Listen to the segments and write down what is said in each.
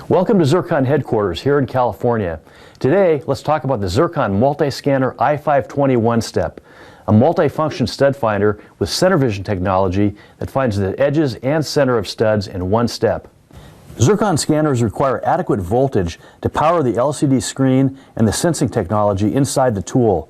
Welcome to Zircon headquarters here in California. Today, let's talk about the Zircon Multi-Scanner i520 one-step, a multi-function stud finder with center vision technology that finds the edges and center of studs in one step. Zircon scanners require adequate voltage to power the LCD screen and the sensing technology inside the tool.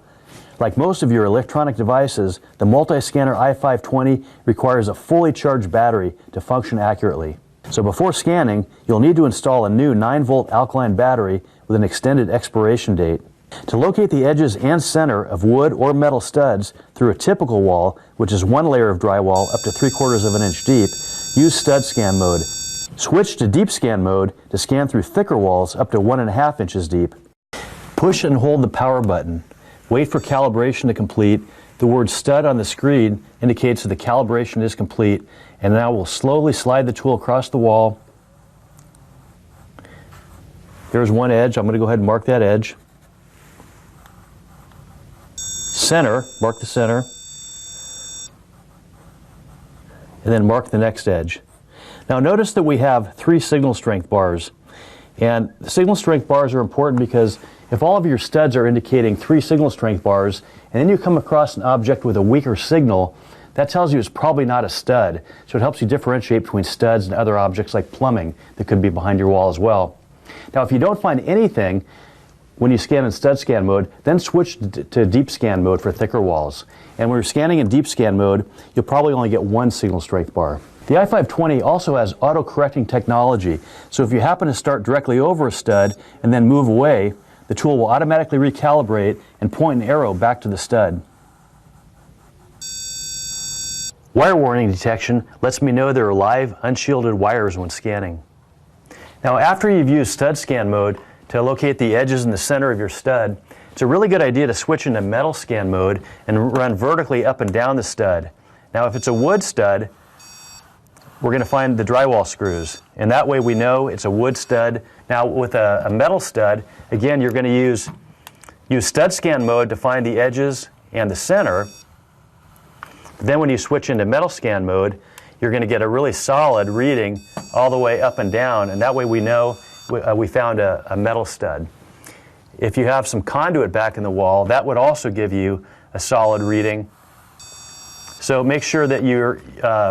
Like most of your electronic devices, the Multi-Scanner i520 requires a fully charged battery to function accurately. So before scanning, you'll need to install a new 9-volt alkaline battery with an extended expiration date. To locate the edges and center of wood or metal studs through a typical wall, which is one layer of drywall up to 3/4 of an inch deep, use stud scan mode. Switch to deep scan mode to scan through thicker walls up to 1.5 inches deep. Push and hold the power button. Wait for calibration to complete. The word stud on the screen indicates that the calibration is complete, and now we'll slowly slide the tool across the wall. There's one edge. I'm going to go ahead and mark that edge. Center, mark the center. And then mark the next edge. Now notice that we have 3 signal strength bars. And the signal strength bars are important because if all of your studs are indicating 3 signal strength bars, and then you come across an object with a weaker signal, that tells you it's probably not a stud. So it helps you differentiate between studs and other objects like plumbing that could be behind your wall as well. Now if you don't find anything when you scan in stud scan mode, then switch to deep scan mode for thicker walls. And when you're scanning in deep scan mode, you'll probably only get 1 signal strength bar. The i520 also has auto-correcting technology, so if you happen to start directly over a stud and then move away, the tool will automatically recalibrate and point an arrow back to the stud. Wire warning detection lets me know there are live, unshielded wires when scanning. Now after you've used stud scan mode to locate the edges in the center of your stud, it's a really good idea to switch into metal scan mode and run vertically up and down the stud. Now if it's a wood stud, we're going to find the drywall screws, and that way we know it's a wood stud. Now with a metal stud, again you're going to use stud scan mode to find the edges and the center. Then when you switch into metal scan mode, you're going to get a really solid reading all the way up and down, and that way we know we found a metal stud. If you have some conduit back in the wall, that would also give you a solid reading. So make sure that your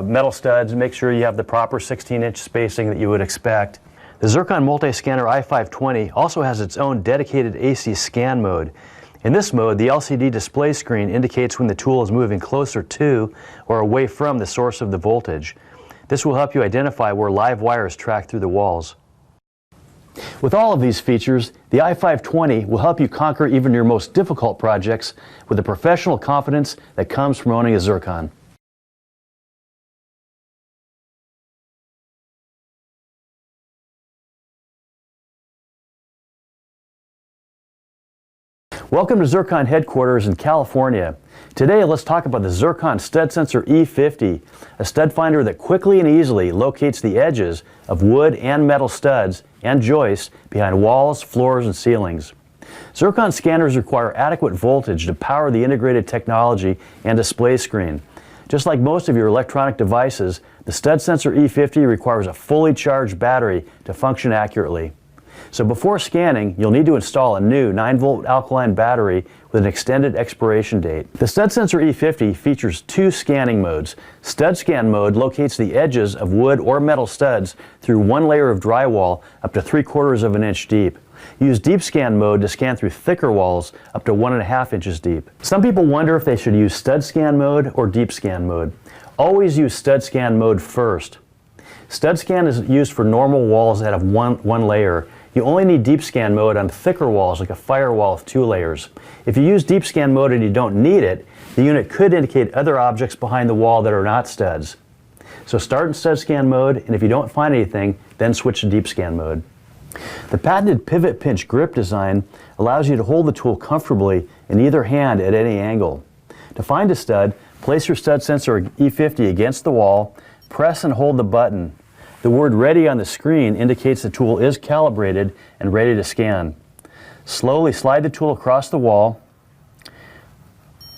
metal studs, make sure you have the proper 16-inch spacing that you would expect. The Zircon Multi-Scanner i520 also has its own dedicated AC scan mode. In this mode, the LCD display screen indicates when the tool is moving closer to or away from the source of the voltage. This will help you identify where live wires track through the walls. With all of these features, the i520 will help you conquer even your most difficult projects with the professional confidence that comes from owning a Zircon. Welcome to Zircon headquarters in California. Today let's talk about the Zircon Stud Sensor E50, a stud finder that quickly and easily locates the edges of wood and metal studs and joists behind walls, floors, and ceilings. Zircon scanners require adequate voltage to power the integrated technology and display screen. Just like most of your electronic devices, the Stud Sensor E50 requires a fully charged battery to function accurately. So before scanning, you'll need to install a new 9-volt alkaline battery with an extended expiration date. The Stud Sensor E50 features 2 scanning modes. Stud scan mode locates the edges of wood or metal studs through 1 layer of drywall up to 3/4 of an inch deep. Use deep scan mode to scan through thicker walls up to 1.5 inches deep. Some people wonder if they should use stud scan mode or deep scan mode. Always use stud scan mode first. Stud scan is used for normal walls that have one layer. You only need deep scan mode on thicker walls like a firewall with 2 layers. If you use deep scan mode and you don't need it, the unit could indicate other objects behind the wall that are not studs. So start in stud scan mode, and if you don't find anything, then switch to deep scan mode. The patented pivot pinch grip design allows you to hold the tool comfortably in either hand at any angle. To find a stud, place your Stud Sensor E50 against the wall, press and hold the button. The word ready on the screen indicates the tool is calibrated and ready to scan. Slowly slide the tool across the wall.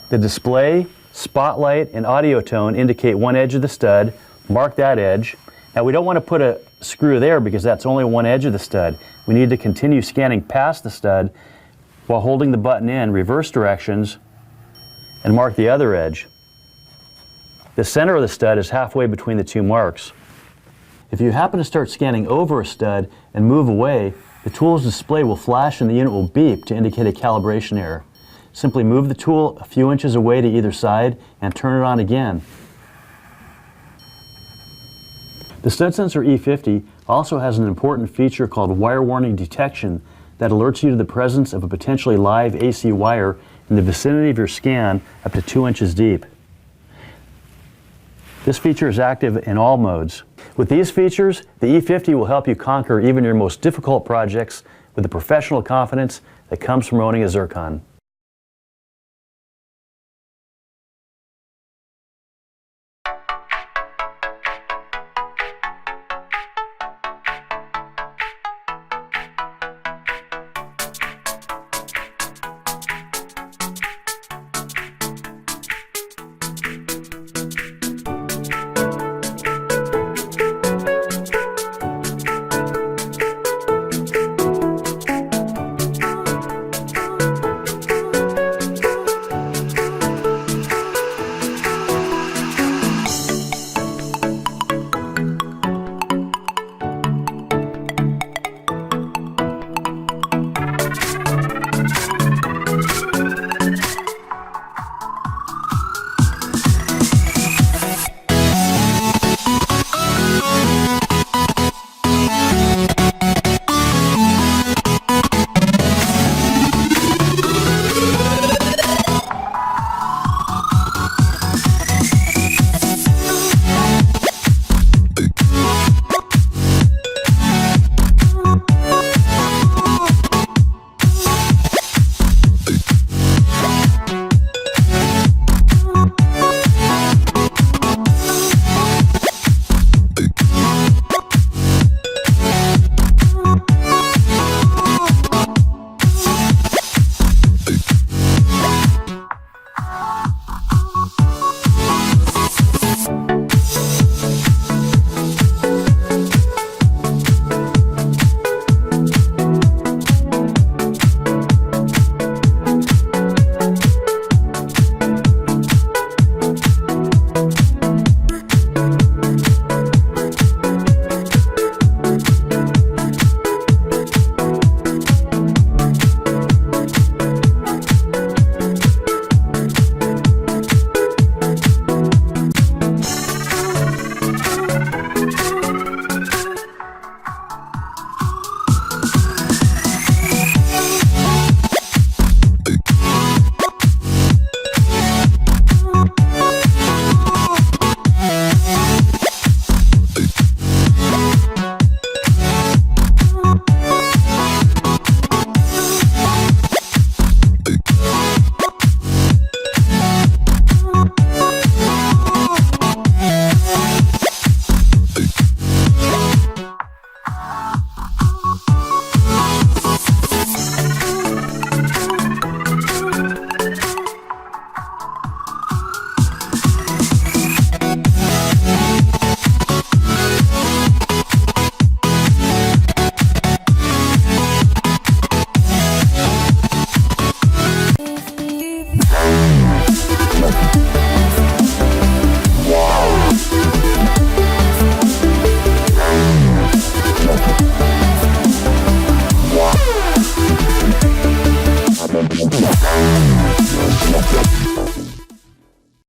The display, spotlight, and audio tone indicate one edge of the stud. Mark that edge. Now we don't want to put a screw there because that's only one edge of the stud. We need to continue scanning past the stud while holding the button in reverse directions and mark the other edge. The center of the stud is halfway between the two marks. If you happen to start scanning over a stud and move away, the tool's display will flash and the unit will beep to indicate a calibration error. Simply move the tool a few inches away to either side and turn it on again. The Stud Sensor E50 also has an important feature called wire warning detection that alerts you to the presence of a potentially live AC wire in the vicinity of your scan up to 2 inches deep. This feature is active in all modes. With these features, the E50 will help you conquer even your most difficult projects with the professional confidence that comes from owning a Zircon.